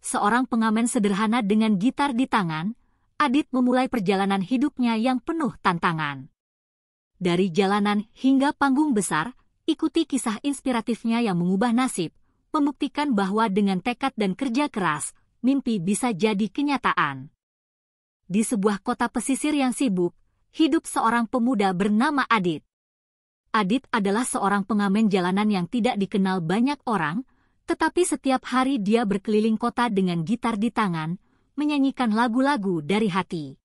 seorang pengamen sederhana dengan gitar di tangan, Adit memulai perjalanan hidupnya yang penuh tantangan. Dari jalanan hingga panggung besar, ikuti kisah inspiratifnya yang mengubah nasib, membuktikan bahwa dengan tekad dan kerja keras, mimpi bisa jadi kenyataan. Di sebuah kota pesisir yang sibuk, hidup seorang pemuda bernama Adit. Adit adalah seorang pengamen jalanan yang tidak dikenal banyak orang, tetapi setiap hari dia berkeliling kota dengan gitar di tangan, menyanyikan lagu-lagu dari hati.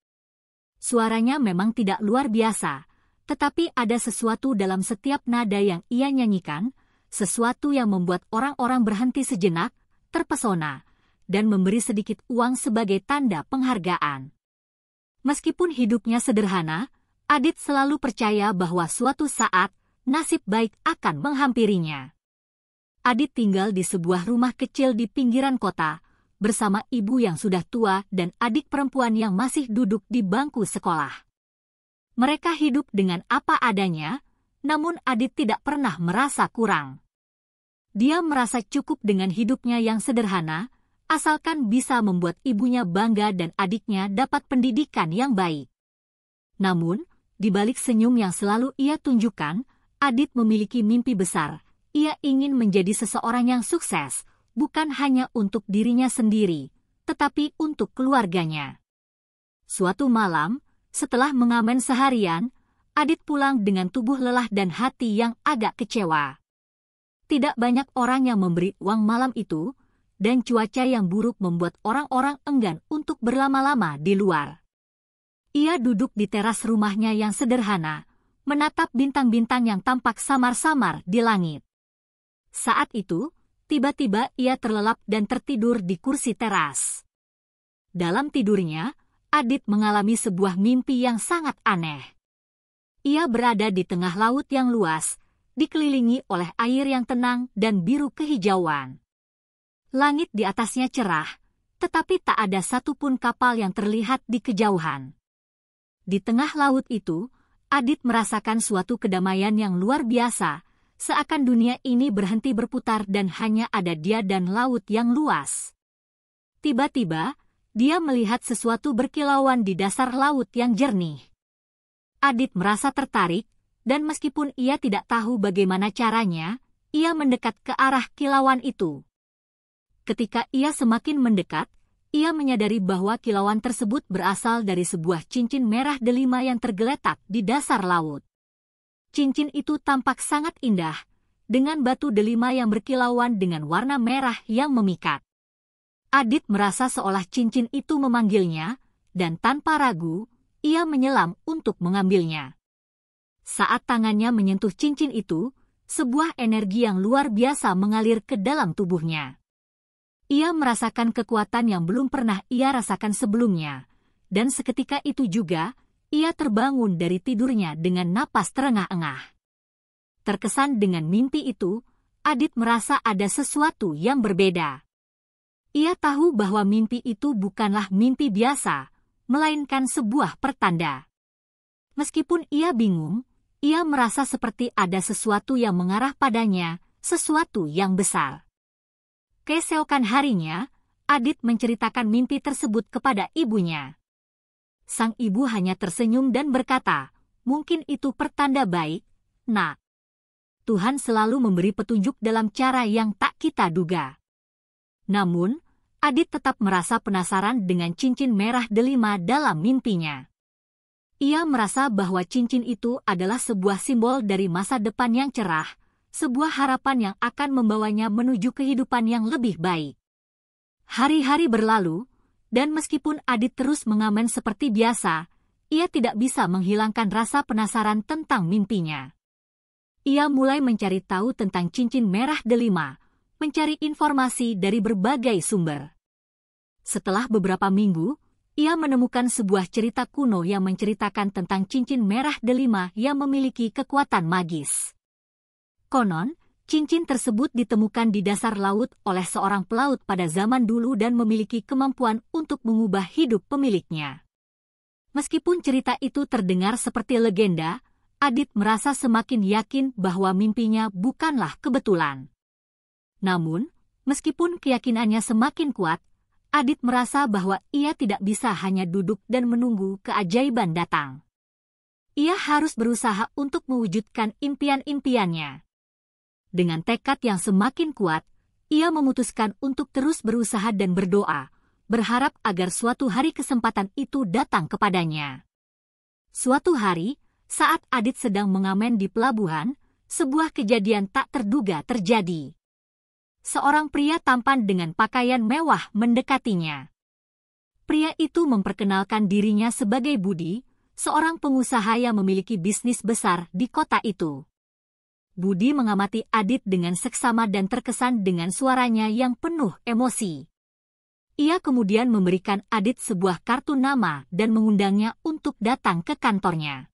Suaranya memang tidak luar biasa, tetapi ada sesuatu dalam setiap nada yang ia nyanyikan, sesuatu yang membuat orang-orang berhenti sejenak, terpesona, dan memberi sedikit uang sebagai tanda penghargaan. Meskipun hidupnya sederhana, Adit selalu percaya bahwa suatu saat, nasib baik akan menghampirinya. Adit tinggal di sebuah rumah kecil di pinggiran kota, bersama ibu yang sudah tua dan adik perempuan yang masih duduk di bangku sekolah. Mereka hidup dengan apa adanya, namun Adit tidak pernah merasa kurang. Dia merasa cukup dengan hidupnya yang sederhana, asalkan bisa membuat ibunya bangga dan adiknya dapat pendidikan yang baik. Namun, di balik senyum yang selalu ia tunjukkan, Adit memiliki mimpi besar. Ia ingin menjadi seseorang yang sukses, bukan hanya untuk dirinya sendiri, tetapi untuk keluarganya. Suatu malam, setelah mengamen seharian, Adit pulang dengan tubuh lelah dan hati yang agak kecewa. Tidak banyak orang yang memberi uang malam itu, dan cuaca yang buruk membuat orang-orang enggan untuk berlama-lama di luar. Ia duduk di teras rumahnya yang sederhana, menatap bintang-bintang yang tampak samar-samar di langit. Saat itu, tiba-tiba ia terlelap dan tertidur di kursi teras. Dalam tidurnya, Adit mengalami sebuah mimpi yang sangat aneh. Ia berada di tengah laut yang luas, dikelilingi oleh air yang tenang dan biru kehijauan. Langit di atasnya cerah, tetapi tak ada satupun kapal yang terlihat di kejauhan. Di tengah laut itu, Adit merasakan suatu kedamaian yang luar biasa, seakan dunia ini berhenti berputar dan hanya ada dia dan laut yang luas. Tiba-tiba, dia melihat sesuatu berkilauan di dasar laut yang jernih. Adit merasa tertarik, dan meskipun ia tidak tahu bagaimana caranya, ia mendekat ke arah kilauan itu. Ketika ia semakin mendekat, ia menyadari bahwa kilauan tersebut berasal dari sebuah cincin merah delima yang tergeletak di dasar laut. Cincin itu tampak sangat indah, dengan batu delima yang berkilauan dengan warna merah yang memikat. Adit merasa seolah cincin itu memanggilnya, dan tanpa ragu, ia menyelam untuk mengambilnya. Saat tangannya menyentuh cincin itu, sebuah energi yang luar biasa mengalir ke dalam tubuhnya. Ia merasakan kekuatan yang belum pernah ia rasakan sebelumnya, dan seketika itu juga, ia terbangun dari tidurnya dengan napas terengah-engah. Terkesan dengan mimpi itu, Adit merasa ada sesuatu yang berbeda. Ia tahu bahwa mimpi itu bukanlah mimpi biasa, melainkan sebuah pertanda. Meskipun ia bingung, ia merasa seperti ada sesuatu yang mengarah padanya, sesuatu yang besar. Keesokan harinya, Adit menceritakan mimpi tersebut kepada ibunya. Sang ibu hanya tersenyum dan berkata, "Mungkin itu pertanda baik, Nak. Tuhan selalu memberi petunjuk dalam cara yang tak kita duga." Namun, Adit tetap merasa penasaran dengan cincin merah delima dalam mimpinya. Ia merasa bahwa cincin itu adalah sebuah simbol dari masa depan yang cerah, sebuah harapan yang akan membawanya menuju kehidupan yang lebih baik. Hari-hari berlalu, dan meskipun Adit terus mengamen seperti biasa, ia tidak bisa menghilangkan rasa penasaran tentang mimpinya. Ia mulai mencari tahu tentang cincin merah delima, mencari informasi dari berbagai sumber. Setelah beberapa minggu, ia menemukan sebuah cerita kuno yang menceritakan tentang cincin merah delima yang memiliki kekuatan magis. Konon, cincin tersebut ditemukan di dasar laut oleh seorang pelaut pada zaman dulu dan memiliki kemampuan untuk mengubah hidup pemiliknya. Meskipun cerita itu terdengar seperti legenda, Adit merasa semakin yakin bahwa mimpinya bukanlah kebetulan. Namun, meskipun keyakinannya semakin kuat, Adit merasa bahwa ia tidak bisa hanya duduk dan menunggu keajaiban datang. Ia harus berusaha untuk mewujudkan impian-impiannya. Dengan tekad yang semakin kuat, ia memutuskan untuk terus berusaha dan berdoa, berharap agar suatu hari kesempatan itu datang kepadanya. Suatu hari, saat Adit sedang mengamen di pelabuhan, sebuah kejadian tak terduga terjadi. Seorang pria tampan dengan pakaian mewah mendekatinya. Pria itu memperkenalkan dirinya sebagai Budi, seorang pengusaha yang memiliki bisnis besar di kota itu. Budi mengamati Adit dengan seksama dan terkesan dengan suaranya yang penuh emosi. Ia kemudian memberikan Adit sebuah kartu nama dan mengundangnya untuk datang ke kantornya.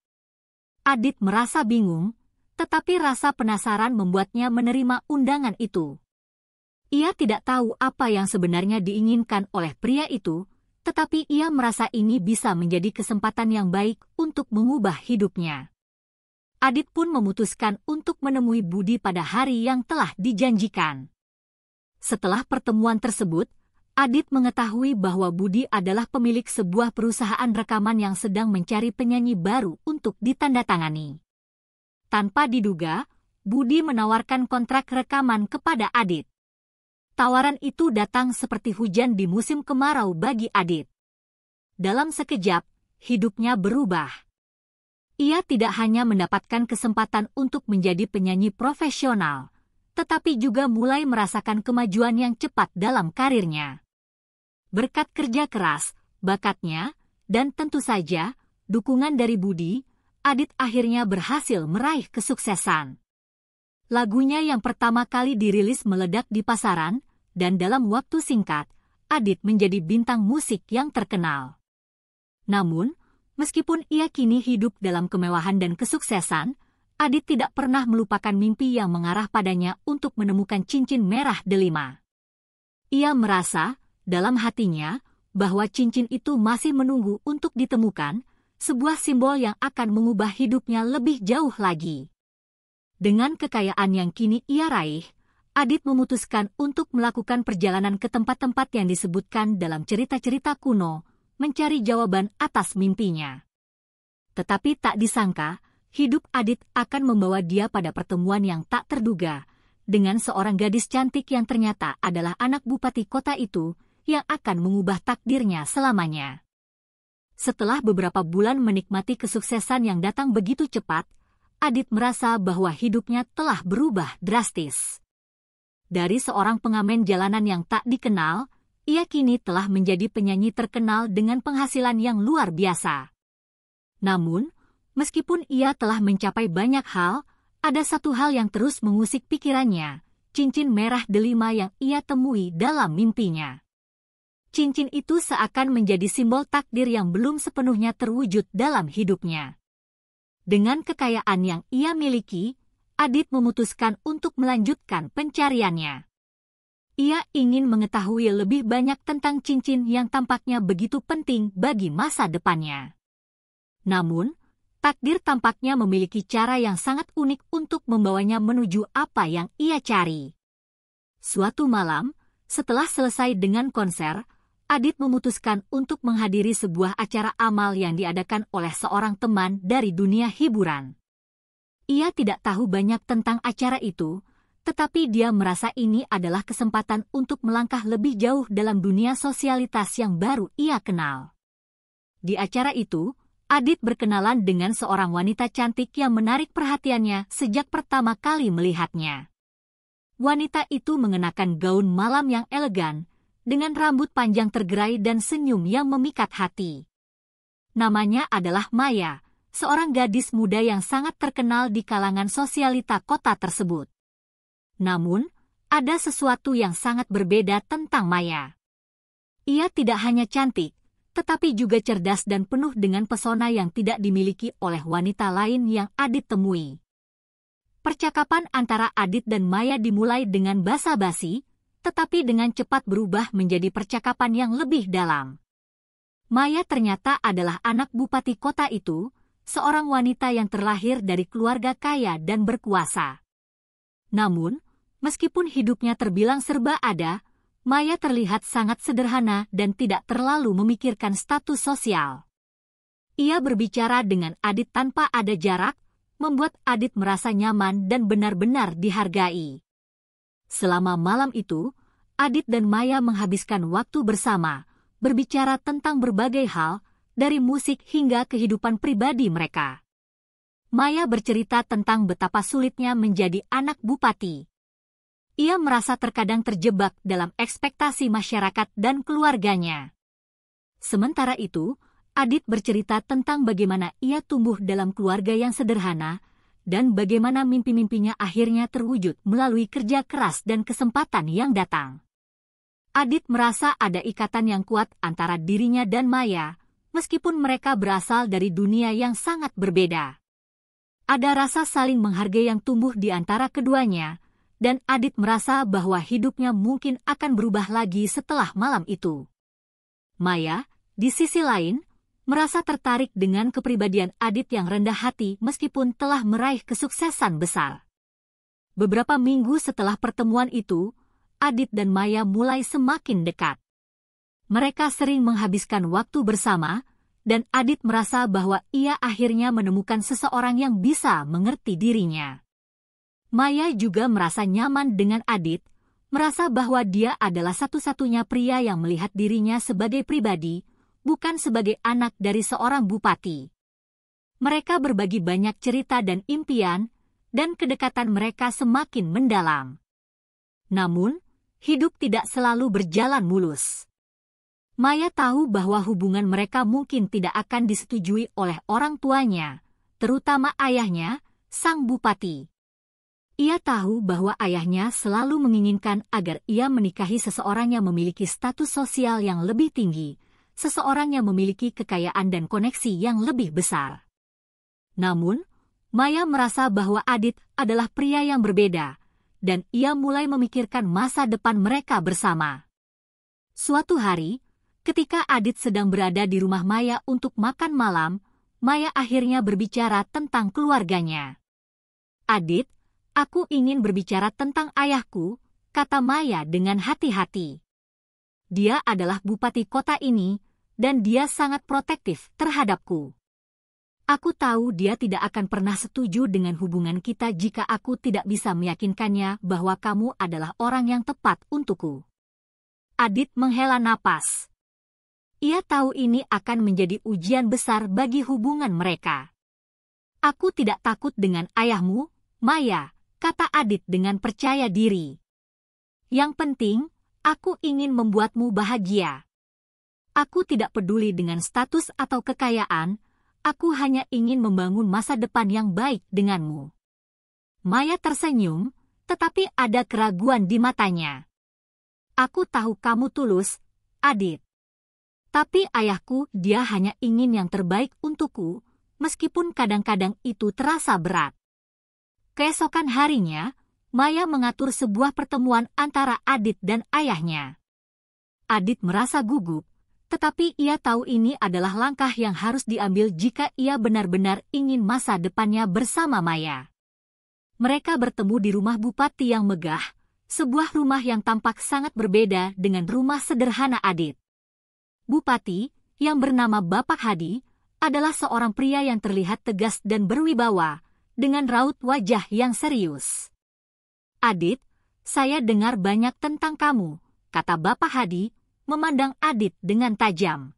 Adit merasa bingung, tetapi rasa penasaran membuatnya menerima undangan itu. Ia tidak tahu apa yang sebenarnya diinginkan oleh pria itu, tetapi ia merasa ini bisa menjadi kesempatan yang baik untuk mengubah hidupnya. Adit pun memutuskan untuk menemui Budi pada hari yang telah dijanjikan. Setelah pertemuan tersebut, Adit mengetahui bahwa Budi adalah pemilik sebuah perusahaan rekaman yang sedang mencari penyanyi baru untuk ditandatangani. Tanpa diduga, Budi menawarkan kontrak rekaman kepada Adit. Tawaran itu datang seperti hujan di musim kemarau bagi Adit. Dalam sekejap, hidupnya berubah. Ia tidak hanya mendapatkan kesempatan untuk menjadi penyanyi profesional, tetapi juga mulai merasakan kemajuan yang cepat dalam karirnya. Berkat kerja keras, bakatnya, dan tentu saja, dukungan dari Budi, Adit akhirnya berhasil meraih kesuksesan. Lagunya yang pertama kali dirilis meledak di pasaran, dan dalam waktu singkat, Adit menjadi bintang musik yang terkenal. Namun, meskipun ia kini hidup dalam kemewahan dan kesuksesan, Adit tidak pernah melupakan mimpi yang mengarah padanya untuk menemukan cincin merah delima. Ia merasa, dalam hatinya, bahwa cincin itu masih menunggu untuk ditemukan, sebuah simbol yang akan mengubah hidupnya lebih jauh lagi. Dengan kekayaan yang kini ia raih, Adit memutuskan untuk melakukan perjalanan ke tempat-tempat yang disebutkan dalam cerita-cerita kuno, mencari jawaban atas mimpinya. Tetapi tak disangka, hidup Adit akan membawa dia pada pertemuan yang tak terduga, dengan seorang gadis cantik yang ternyata adalah anak bupati kota itu, yang akan mengubah takdirnya selamanya. Setelah beberapa bulan menikmati kesuksesan yang datang begitu cepat, Adit merasa bahwa hidupnya telah berubah drastis. Dari seorang pengamen jalanan yang tak dikenal, ia kini telah menjadi penyanyi terkenal dengan penghasilan yang luar biasa. Namun, meskipun ia telah mencapai banyak hal, ada satu hal yang terus mengusik pikirannya, cincin merah delima yang ia temui dalam mimpinya. Cincin itu seakan menjadi simbol takdir yang belum sepenuhnya terwujud dalam hidupnya. Dengan kekayaan yang ia miliki, Adit memutuskan untuk melanjutkan pencariannya. Ia ingin mengetahui lebih banyak tentang cincin yang tampaknya begitu penting bagi masa depannya. Namun, takdir tampaknya memiliki cara yang sangat unik untuk membawanya menuju apa yang ia cari. Suatu malam, setelah selesai dengan konser, Adit memutuskan untuk menghadiri sebuah acara amal yang diadakan oleh seorang teman dari dunia hiburan. Ia tidak tahu banyak tentang acara itu, tetapi dia merasa ini adalah kesempatan untuk melangkah lebih jauh dalam dunia sosialitas yang baru ia kenal. Di acara itu, Adit berkenalan dengan seorang wanita cantik yang menarik perhatiannya sejak pertama kali melihatnya. Wanita itu mengenakan gaun malam yang elegan, dengan rambut panjang tergerai dan senyum yang memikat hati. Namanya adalah Maya, seorang gadis muda yang sangat terkenal di kalangan sosialita kota tersebut. Namun, ada sesuatu yang sangat berbeda tentang Maya. Ia tidak hanya cantik, tetapi juga cerdas dan penuh dengan pesona yang tidak dimiliki oleh wanita lain yang Adit temui. Percakapan antara Adit dan Maya dimulai dengan basa-basi, tetapi dengan cepat berubah menjadi percakapan yang lebih dalam. Maya ternyata adalah anak bupati kota itu, seorang wanita yang terlahir dari keluarga kaya dan berkuasa. Namun, meskipun hidupnya terbilang serba ada, Maya terlihat sangat sederhana dan tidak terlalu memikirkan status sosial. Ia berbicara dengan Adit tanpa ada jarak, membuat Adit merasa nyaman dan benar-benar dihargai. Selama malam itu, Adit dan Maya menghabiskan waktu bersama, berbicara tentang berbagai hal, dari musik hingga kehidupan pribadi mereka. Maya bercerita tentang betapa sulitnya menjadi anak bupati. Ia merasa terkadang terjebak dalam ekspektasi masyarakat dan keluarganya. Sementara itu, Adit bercerita tentang bagaimana ia tumbuh dalam keluarga yang sederhana dan bagaimana mimpi-mimpinya akhirnya terwujud melalui kerja keras dan kesempatan yang datang. Adit merasa ada ikatan yang kuat antara dirinya dan Maya, meskipun mereka berasal dari dunia yang sangat berbeda. Ada rasa saling menghargai yang tumbuh di antara keduanya, dan Adit merasa bahwa hidupnya mungkin akan berubah lagi setelah malam itu. Maya, di sisi lain, merasa tertarik dengan kepribadian Adit yang rendah hati meskipun telah meraih kesuksesan besar. Beberapa minggu setelah pertemuan itu, Adit dan Maya mulai semakin dekat. Mereka sering menghabiskan waktu bersama, dan Adit merasa bahwa ia akhirnya menemukan seseorang yang bisa mengerti dirinya. Maya juga merasa nyaman dengan Adit, merasa bahwa dia adalah satu-satunya pria yang melihat dirinya sebagai pribadi, bukan sebagai anak dari seorang bupati. Mereka berbagi banyak cerita dan impian, dan kedekatan mereka semakin mendalam. Namun, hidup tidak selalu berjalan mulus. Maya tahu bahwa hubungan mereka mungkin tidak akan disetujui oleh orang tuanya, terutama ayahnya, sang bupati. Ia tahu bahwa ayahnya selalu menginginkan agar ia menikahi seseorang yang memiliki status sosial yang lebih tinggi, seseorang yang memiliki kekayaan dan koneksi yang lebih besar. Namun, Maya merasa bahwa Adit adalah pria yang berbeda, dan ia mulai memikirkan masa depan mereka bersama. Suatu hari, ketika Adit sedang berada di rumah Maya untuk makan malam, Maya akhirnya berbicara tentang keluarganya. "Adit, aku ingin berbicara tentang ayahku," kata Maya dengan hati-hati. "Dia adalah bupati kota ini, dan dia sangat protektif terhadapku. Aku tahu dia tidak akan pernah setuju dengan hubungan kita jika aku tidak bisa meyakinkannya bahwa kamu adalah orang yang tepat untukku." Adit menghela napas. Ia tahu ini akan menjadi ujian besar bagi hubungan mereka. "Aku tidak takut dengan ayahmu, Maya," kata Adit dengan percaya diri. "Yang penting, aku ingin membuatmu bahagia. Aku tidak peduli dengan status atau kekayaan, aku hanya ingin membangun masa depan yang baik denganmu." Maya tersenyum, tetapi ada keraguan di matanya. "Aku tahu kamu tulus, Adit. Tapi ayahku, dia hanya ingin yang terbaik untukku, meskipun kadang-kadang itu terasa berat." Keesokan harinya, Maya mengatur sebuah pertemuan antara Adit dan ayahnya. Adit merasa gugup, tetapi ia tahu ini adalah langkah yang harus diambil jika ia benar-benar ingin masa depannya bersama Maya. Mereka bertemu di rumah bupati yang megah, sebuah rumah yang tampak sangat berbeda dengan rumah sederhana Adit. Bupati, yang bernama Bapak Hadi, adalah seorang pria yang terlihat tegas dan berwibawa, dengan raut wajah yang serius. "Adit, saya dengar banyak tentang kamu," kata Bapak Hadi, memandang Adit dengan tajam.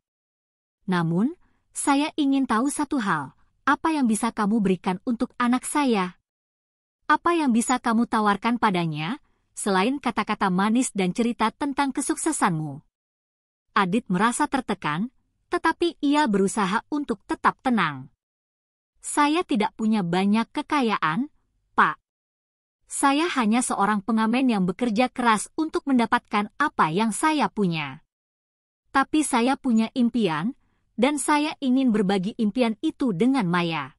"Namun, saya ingin tahu satu hal, apa yang bisa kamu berikan untuk anak saya? Apa yang bisa kamu tawarkan padanya, selain kata-kata manis dan cerita tentang kesuksesanmu?" Adit merasa tertekan, tetapi ia berusaha untuk tetap tenang. "Saya tidak punya banyak kekayaan, Pak. Saya hanya seorang pengamen yang bekerja keras untuk mendapatkan apa yang saya punya. Tapi saya punya impian, dan saya ingin berbagi impian itu dengan Maya."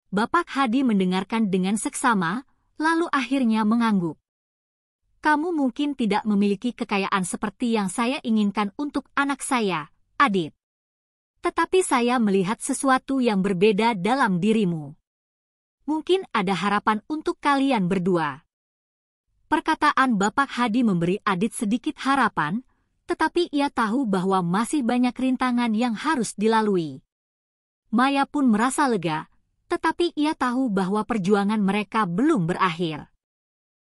Bapak Hadi mendengarkan dengan seksama, lalu akhirnya mengangguk. "Kamu mungkin tidak memiliki kekayaan seperti yang saya inginkan untuk anak saya, Adit. Tetapi saya melihat sesuatu yang berbeda dalam dirimu. Mungkin ada harapan untuk kalian berdua. Perkataan Bapak Hadi memberi Adit sedikit harapan, tetapi ia tahu bahwa masih banyak rintangan yang harus dilalui. Maya pun merasa lega, tetapi ia tahu bahwa perjuangan mereka belum berakhir.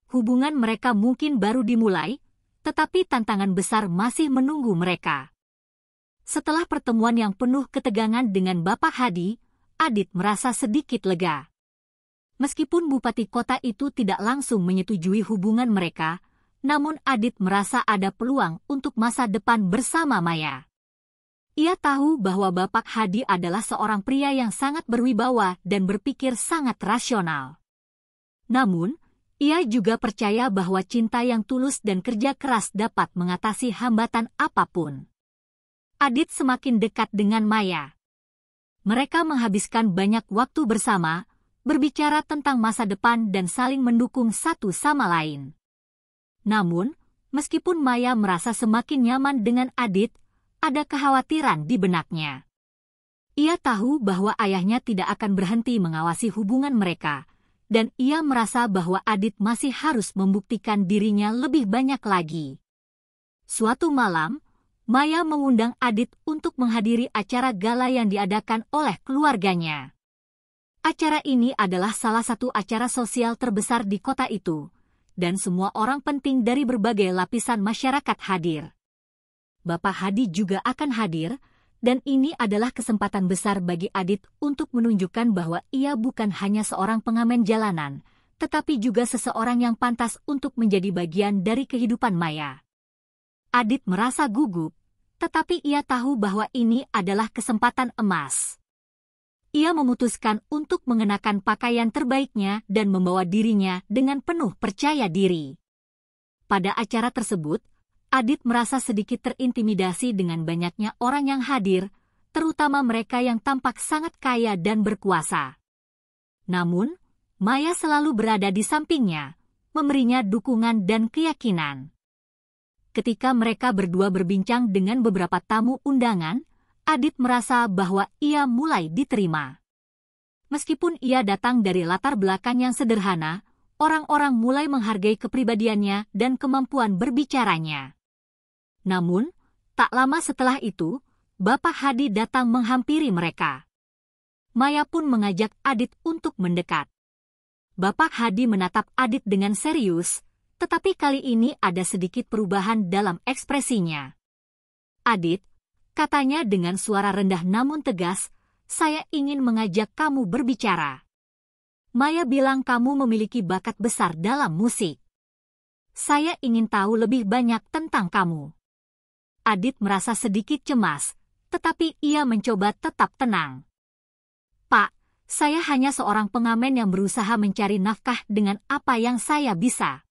Hubungan mereka mungkin baru dimulai, tetapi tantangan besar masih menunggu mereka. Setelah pertemuan yang penuh ketegangan dengan Bapak Hadi, Adit merasa sedikit lega. Meskipun bupati kota itu tidak langsung menyetujui hubungan mereka, namun Adit merasa ada peluang untuk masa depan bersama Maya. Ia tahu bahwa Bapak Hadi adalah seorang pria yang sangat berwibawa dan berpikir sangat rasional. Namun, ia juga percaya bahwa cinta yang tulus dan kerja keras dapat mengatasi hambatan apapun. Adit semakin dekat dengan Maya. Mereka menghabiskan banyak waktu bersama, berbicara tentang masa depan dan saling mendukung satu sama lain. Namun, meskipun Maya merasa semakin nyaman dengan Adit, ada kekhawatiran di benaknya. Ia tahu bahwa ayahnya tidak akan berhenti mengawasi hubungan mereka, dan ia merasa bahwa Adit masih harus membuktikan dirinya lebih banyak lagi. Suatu malam, Maya mengundang Adit untuk menghadiri acara gala yang diadakan oleh keluarganya. Acara ini adalah salah satu acara sosial terbesar di kota itu, dan semua orang penting dari berbagai lapisan masyarakat hadir. Bapak Hadi juga akan hadir, dan ini adalah kesempatan besar bagi Adit untuk menunjukkan bahwa ia bukan hanya seorang pengamen jalanan, tetapi juga seseorang yang pantas untuk menjadi bagian dari kehidupan Maya. Adit merasa gugup, tetapi ia tahu bahwa ini adalah kesempatan emas. Ia memutuskan untuk mengenakan pakaian terbaiknya dan membawa dirinya dengan penuh percaya diri. Pada acara tersebut, Adit merasa sedikit terintimidasi dengan banyaknya orang yang hadir, terutama mereka yang tampak sangat kaya dan berkuasa. Namun, Maya selalu berada di sampingnya, memberinya dukungan dan keyakinan. Ketika mereka berdua berbincang dengan beberapa tamu undangan, Adit merasa bahwa ia mulai diterima. Meskipun ia datang dari latar belakang yang sederhana, orang-orang mulai menghargai kepribadiannya dan kemampuan berbicaranya. Namun, tak lama setelah itu, Bapak Hadi datang menghampiri mereka. Maya pun mengajak Adit untuk mendekat. Bapak Hadi menatap Adit dengan serius, tetapi kali ini ada sedikit perubahan dalam ekspresinya. Adit, katanya dengan suara rendah namun tegas, saya ingin mengajak kamu berbicara. Maya bilang kamu memiliki bakat besar dalam musik. Saya ingin tahu lebih banyak tentang kamu. Adit merasa sedikit cemas, tetapi ia mencoba tetap tenang. Pak, saya hanya seorang pengamen yang berusaha mencari nafkah dengan apa yang saya bisa.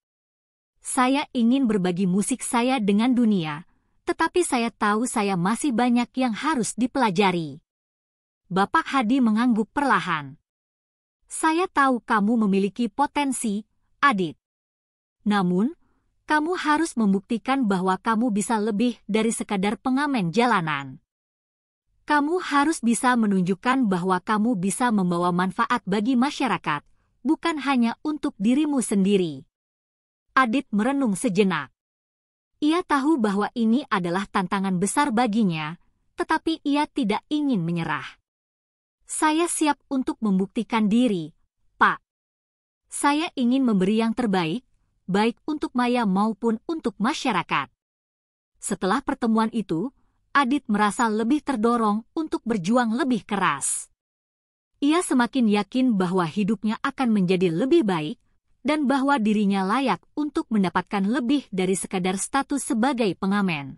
Saya ingin berbagi musik saya dengan dunia, tetapi saya tahu saya masih banyak yang harus dipelajari. Bapak Hadi mengangguk perlahan. Saya tahu kamu memiliki potensi, Adit. Namun, kamu harus membuktikan bahwa kamu bisa lebih dari sekadar pengamen jalanan. Kamu harus bisa menunjukkan bahwa kamu bisa membawa manfaat bagi masyarakat, bukan hanya untuk dirimu sendiri. Adit merenung sejenak. Ia tahu bahwa ini adalah tantangan besar baginya, tetapi ia tidak ingin menyerah. Saya siap untuk membuktikan diri, Pak. Saya ingin memberi yang terbaik, baik untuk Maya maupun untuk masyarakat. Setelah pertemuan itu, Adit merasa lebih terdorong untuk berjuang lebih keras. Ia semakin yakin bahwa hidupnya akan menjadi lebih baik, dan bahwa dirinya layak untuk mendapatkan lebih dari sekadar status sebagai pengamen.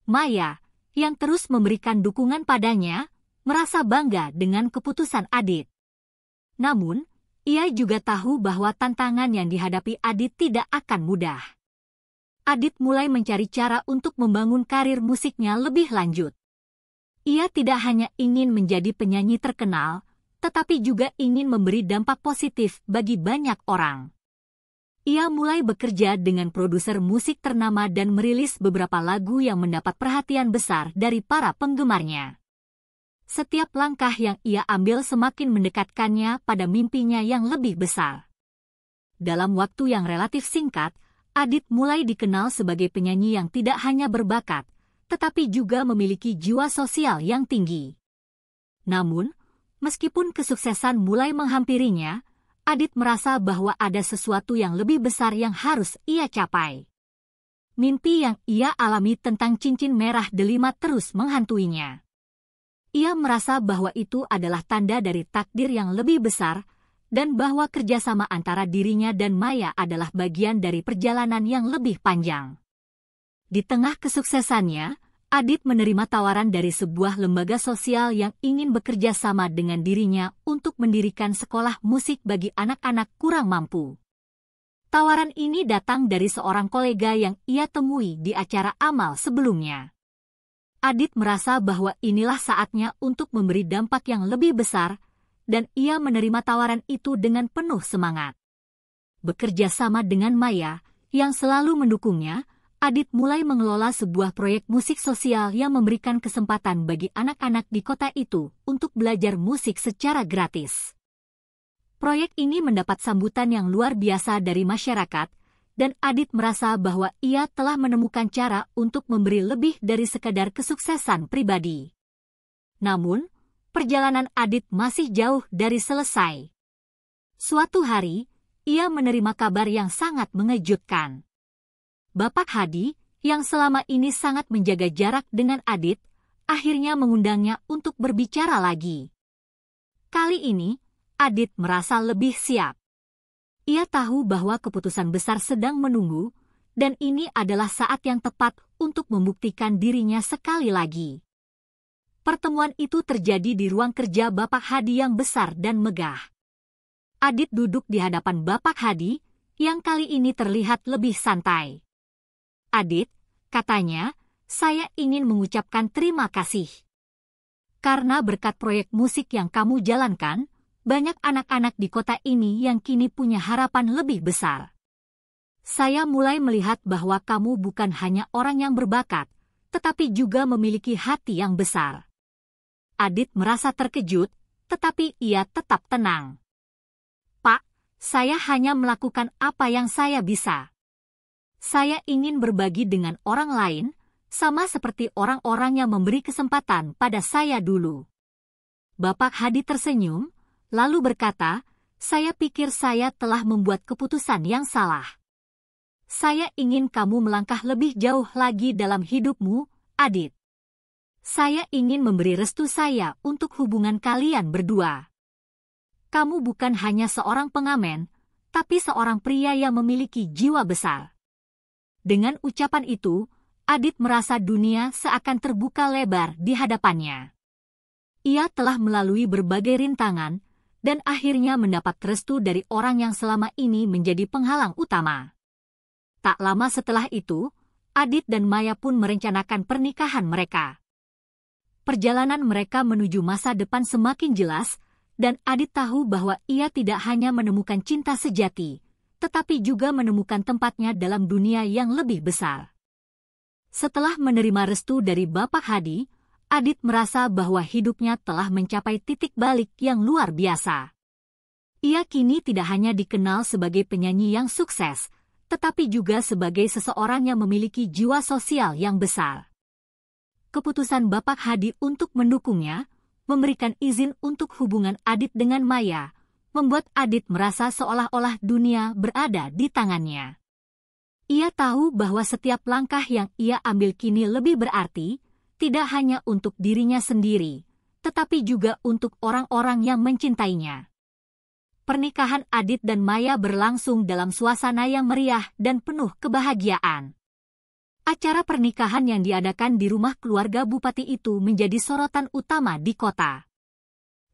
Maya, yang terus memberikan dukungan padanya, merasa bangga dengan keputusan Adit. Namun, ia juga tahu bahwa tantangan yang dihadapi Adit tidak akan mudah. Adit mulai mencari cara untuk membangun karir musiknya lebih lanjut. Ia tidak hanya ingin menjadi penyanyi terkenal, tetapi juga ingin memberi dampak positif bagi banyak orang. Ia mulai bekerja dengan produser musik ternama dan merilis beberapa lagu yang mendapat perhatian besar dari para penggemarnya. Setiap langkah yang ia ambil semakin mendekatkannya pada mimpinya yang lebih besar. Dalam waktu yang relatif singkat, Adit mulai dikenal sebagai penyanyi yang tidak hanya berbakat, tetapi juga memiliki jiwa sosial yang tinggi. Namun, meskipun kesuksesan mulai menghampirinya, Adit merasa bahwa ada sesuatu yang lebih besar yang harus ia capai. Mimpi yang ia alami tentang cincin merah delima terus menghantuinya. Ia merasa bahwa itu adalah tanda dari takdir yang lebih besar, dan bahwa kerjasama antara dirinya dan Maya adalah bagian dari perjalanan yang lebih panjang. Di tengah kesuksesannya, Adit menerima tawaran dari sebuah lembaga sosial yang ingin bekerja sama dengan dirinya untuk mendirikan sekolah musik bagi anak-anak kurang mampu. Tawaran ini datang dari seorang kolega yang ia temui di acara amal sebelumnya. Adit merasa bahwa inilah saatnya untuk memberi dampak yang lebih besar, dan ia menerima tawaran itu dengan penuh semangat. Bekerja sama dengan Maya, yang selalu mendukungnya, Adit mulai mengelola sebuah proyek musik sosial yang memberikan kesempatan bagi anak-anak di kota itu untuk belajar musik secara gratis. Proyek ini mendapat sambutan yang luar biasa dari masyarakat, dan Adit merasa bahwa ia telah menemukan cara untuk memberi lebih dari sekadar kesuksesan pribadi. Namun, perjalanan Adit masih jauh dari selesai. Suatu hari, ia menerima kabar yang sangat mengejutkan. Bapak Hadi, yang selama ini sangat menjaga jarak dengan Adit, akhirnya mengundangnya untuk berbicara lagi. Kali ini, Adit merasa lebih siap. Ia tahu bahwa keputusan besar sedang menunggu, dan ini adalah saat yang tepat untuk membuktikan dirinya sekali lagi. Pertemuan itu terjadi di ruang kerja Bapak Hadi yang besar dan megah. Adit duduk di hadapan Bapak Hadi, yang kali ini terlihat lebih santai. Adit, katanya, saya ingin mengucapkan terima kasih. Karena berkat proyek musik yang kamu jalankan, banyak anak-anak di kota ini yang kini punya harapan lebih besar. Saya mulai melihat bahwa kamu bukan hanya orang yang berbakat, tetapi juga memiliki hati yang besar. Adit merasa terkejut, tetapi ia tetap tenang. Pak, saya hanya melakukan apa yang saya bisa. Saya ingin berbagi dengan orang lain, sama seperti orang-orang yang memberi kesempatan pada saya dulu. Bapak Hadi tersenyum, lalu berkata, saya pikir saya telah membuat keputusan yang salah. Saya ingin kamu melangkah lebih jauh lagi dalam hidupmu, Adit. Saya ingin memberi restu saya untuk hubungan kalian berdua. Kamu bukan hanya seorang pengamen, tapi seorang pria yang memiliki jiwa besar. Dengan ucapan itu, Adit merasa dunia seakan terbuka lebar di hadapannya. Ia telah melalui berbagai rintangan, dan akhirnya mendapat restu dari orang yang selama ini menjadi penghalang utama. Tak lama setelah itu, Adit dan Maya pun merencanakan pernikahan mereka. Perjalanan mereka menuju masa depan semakin jelas, dan Adit tahu bahwa ia tidak hanya menemukan cinta sejati, tetapi juga menemukan tempatnya dalam dunia yang lebih besar. Setelah menerima restu dari Bapak Hadi, Adit merasa bahwa hidupnya telah mencapai titik balik yang luar biasa. Ia kini tidak hanya dikenal sebagai penyanyi yang sukses, tetapi juga sebagai seseorang yang memiliki jiwa sosial yang besar. Keputusan Bapak Hadi untuk mendukungnya, memberikan izin untuk hubungan Adit dengan Maya, membuat Adit merasa seolah-olah dunia berada di tangannya. Ia tahu bahwa setiap langkah yang ia ambil kini lebih berarti, tidak hanya untuk dirinya sendiri, tetapi juga untuk orang-orang yang mencintainya. Pernikahan Adit dan Maya berlangsung dalam suasana yang meriah dan penuh kebahagiaan. Acara pernikahan yang diadakan di rumah keluarga bupati itu menjadi sorotan utama di kota.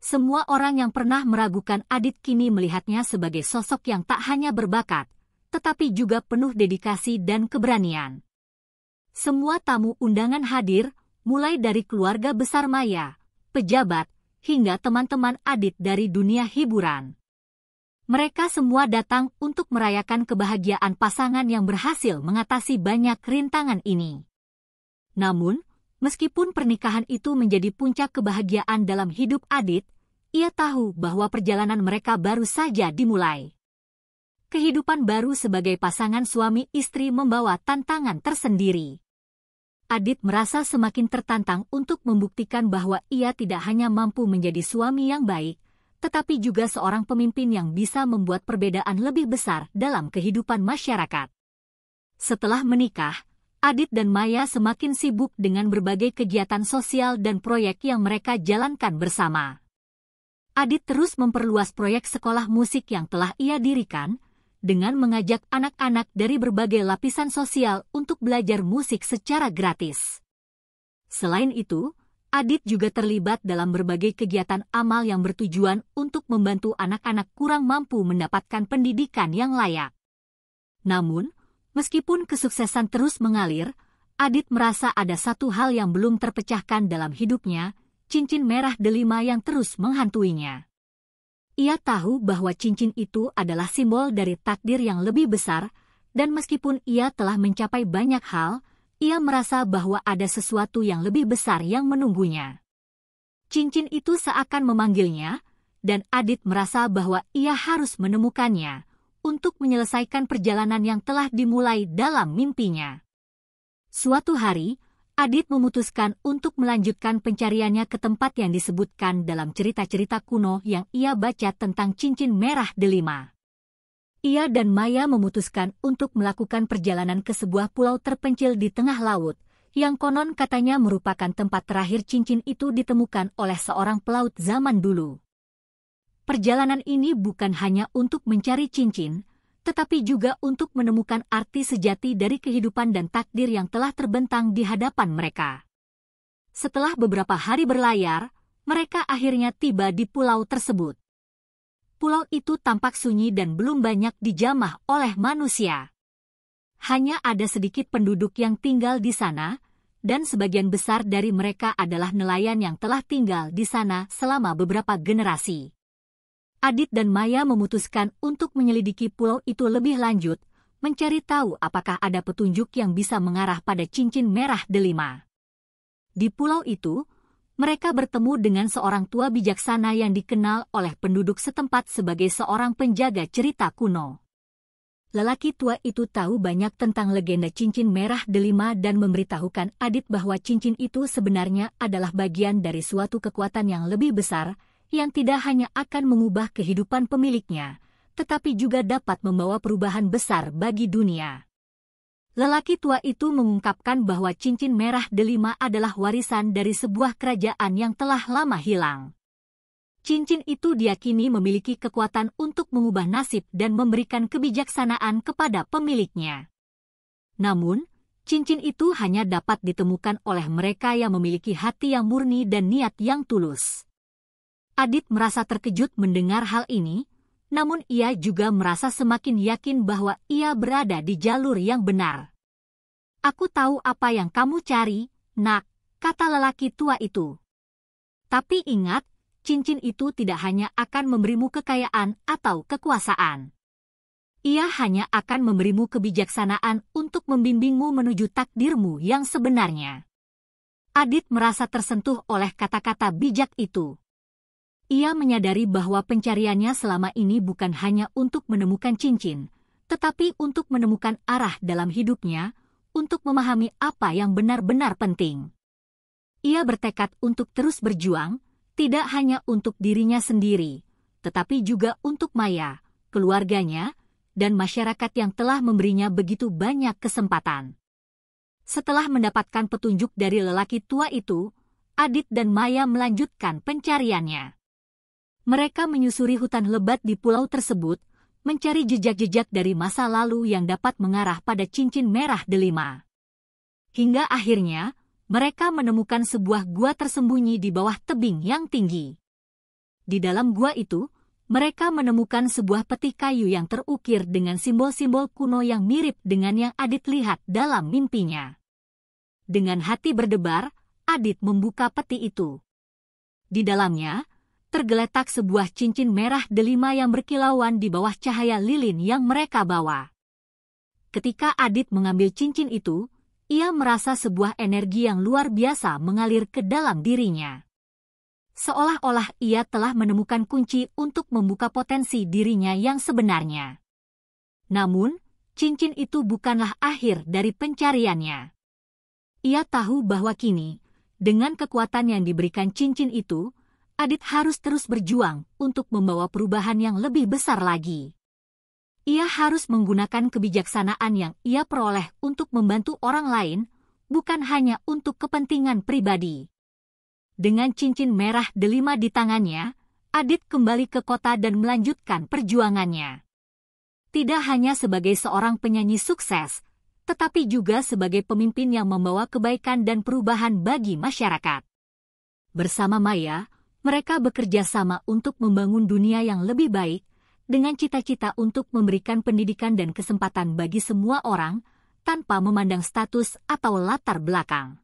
Semua orang yang pernah meragukan Adit kini melihatnya sebagai sosok yang tak hanya berbakat, tetapi juga penuh dedikasi dan keberanian. Semua tamu undangan hadir, mulai dari keluarga besar Maya, pejabat, hingga teman-teman Adit dari dunia hiburan. Mereka semua datang untuk merayakan kebahagiaan pasangan yang berhasil mengatasi banyak rintangan ini. Namun, meskipun pernikahan itu menjadi puncak kebahagiaan dalam hidup Adit, ia tahu bahwa perjalanan mereka baru saja dimulai. kehidupan baru sebagai pasangan suami istri membawa tantangan tersendiri. Adit merasa semakin tertantang untuk membuktikan bahwa ia tidak hanya mampu menjadi suami yang baik, tetapi juga seorang pemimpin yang bisa membuat perbedaan lebih besar dalam kehidupan masyarakat. Setelah menikah, Adit dan Maya semakin sibuk dengan berbagai kegiatan sosial dan proyek yang mereka jalankan bersama. Adit terus memperluas proyek sekolah musik yang telah ia dirikan, dengan mengajak anak-anak dari berbagai lapisan sosial untuk belajar musik secara gratis. Selain itu, Adit juga terlibat dalam berbagai kegiatan amal yang bertujuan untuk membantu anak-anak kurang mampu mendapatkan pendidikan yang layak. Namun, meskipun kesuksesan terus mengalir, Adit merasa ada satu hal yang belum terpecahkan dalam hidupnya, cincin merah delima yang terus menghantuinya. Ia tahu bahwa cincin itu adalah simbol dari takdir yang lebih besar, dan meskipun ia telah mencapai banyak hal, ia merasa bahwa ada sesuatu yang lebih besar yang menunggunya. Cincin itu seakan memanggilnya, dan Adit merasa bahwa ia harus menemukannya untuk menyelesaikan perjalanan yang telah dimulai dalam mimpinya. Suatu hari, Adit memutuskan untuk melanjutkan pencariannya ke tempat yang disebutkan dalam cerita-cerita kuno yang ia baca tentang cincin merah delima. Ia dan Maya memutuskan untuk melakukan perjalanan ke sebuah pulau terpencil di tengah laut, yang konon katanya merupakan tempat terakhir cincin itu ditemukan oleh seorang pelaut zaman dulu. Perjalanan ini bukan hanya untuk mencari cincin, tetapi juga untuk menemukan arti sejati dari kehidupan dan takdir yang telah terbentang di hadapan mereka. Setelah beberapa hari berlayar, mereka akhirnya tiba di pulau tersebut. Pulau itu tampak sunyi dan belum banyak dijamah oleh manusia. Hanya ada sedikit penduduk yang tinggal di sana, dan sebagian besar dari mereka adalah nelayan yang telah tinggal di sana selama beberapa generasi. Adit dan Maya memutuskan untuk menyelidiki pulau itu lebih lanjut, mencari tahu apakah ada petunjuk yang bisa mengarah pada cincin merah delima. Di pulau itu, mereka bertemu dengan seorang tua bijaksana yang dikenal oleh penduduk setempat sebagai seorang penjaga cerita kuno. Lelaki tua itu tahu banyak tentang legenda cincin merah delima dan memberitahukan Adit bahwa cincin itu sebenarnya adalah bagian dari suatu kekuatan yang lebih besar, yang tidak hanya akan mengubah kehidupan pemiliknya, tetapi juga dapat membawa perubahan besar bagi dunia. Lelaki tua itu mengungkapkan bahwa cincin merah delima adalah warisan dari sebuah kerajaan yang telah lama hilang. Cincin itu diyakini memiliki kekuatan untuk mengubah nasib dan memberikan kebijaksanaan kepada pemiliknya. Namun, cincin itu hanya dapat ditemukan oleh mereka yang memiliki hati yang murni dan niat yang tulus. Adit merasa terkejut mendengar hal ini, namun ia juga merasa semakin yakin bahwa ia berada di jalur yang benar. "Aku tahu apa yang kamu cari, Nak," kata lelaki tua itu. "Tapi ingat, cincin itu tidak hanya akan memberimu kekayaan atau kekuasaan. Ia hanya akan memberimu kebijaksanaan untuk membimbingmu menuju takdirmu yang sebenarnya." Adit merasa tersentuh oleh kata-kata bijak itu. Ia menyadari bahwa pencariannya selama ini bukan hanya untuk menemukan cincin, tetapi untuk menemukan arah dalam hidupnya, untuk memahami apa yang benar-benar penting. Ia bertekad untuk terus berjuang, tidak hanya untuk dirinya sendiri, tetapi juga untuk Maya, keluarganya, dan masyarakat yang telah memberinya begitu banyak kesempatan. Setelah mendapatkan petunjuk dari lelaki tua itu, Adit dan Maya melanjutkan pencariannya. Mereka menyusuri hutan lebat di pulau tersebut, mencari jejak-jejak dari masa lalu yang dapat mengarah pada cincin merah delima. Hingga akhirnya, mereka menemukan sebuah gua tersembunyi di bawah tebing yang tinggi. Di dalam gua itu, mereka menemukan sebuah peti kayu yang terukir dengan simbol-simbol kuno yang mirip dengan yang Adit lihat dalam mimpinya. Dengan hati berdebar, Adit membuka peti itu. Di dalamnya, tergeletak sebuah cincin merah delima yang berkilauan di bawah cahaya lilin yang mereka bawa. Ketika Adit mengambil cincin itu, ia merasa sebuah energi yang luar biasa mengalir ke dalam dirinya. Seolah-olah ia telah menemukan kunci untuk membuka potensi dirinya yang sebenarnya. Namun, cincin itu bukanlah akhir dari pencariannya. Ia tahu bahwa kini, dengan kekuatan yang diberikan cincin itu, Adit harus terus berjuang untuk membawa perubahan yang lebih besar lagi. Ia harus menggunakan kebijaksanaan yang ia peroleh untuk membantu orang lain, bukan hanya untuk kepentingan pribadi. Dengan cincin merah delima di tangannya, Adit kembali ke kota dan melanjutkan perjuangannya. Tidak hanya sebagai seorang penyanyi sukses, tetapi juga sebagai pemimpin yang membawa kebaikan dan perubahan bagi masyarakat. Bersama Maya, mereka bekerja sama untuk membangun dunia yang lebih baik, dengan cita-cita untuk memberikan pendidikan dan kesempatan bagi semua orang, tanpa memandang status atau latar belakang.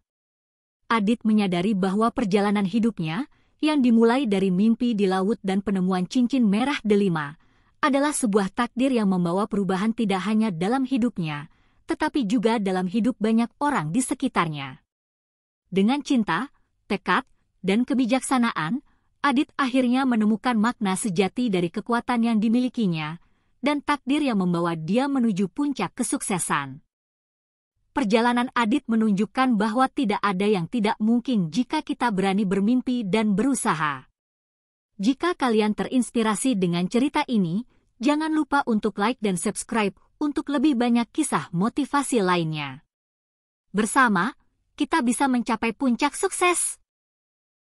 Adit menyadari bahwa perjalanan hidupnya, yang dimulai dari mimpi di laut dan penemuan cincin merah delima, adalah sebuah takdir yang membawa perubahan tidak hanya dalam hidupnya, tetapi juga dalam hidup banyak orang di sekitarnya. Dengan cinta, tekad, dan kebijaksanaan, Adit akhirnya menemukan makna sejati dari kekuatan yang dimilikinya, dan takdir yang membawa dia menuju puncak kesuksesan. Perjalanan Adit menunjukkan bahwa tidak ada yang tidak mungkin jika kita berani bermimpi dan berusaha. Jika kalian terinspirasi dengan cerita ini, jangan lupa untuk like dan subscribe untuk lebih banyak kisah motivasi lainnya. Bersama, kita bisa mencapai puncak sukses.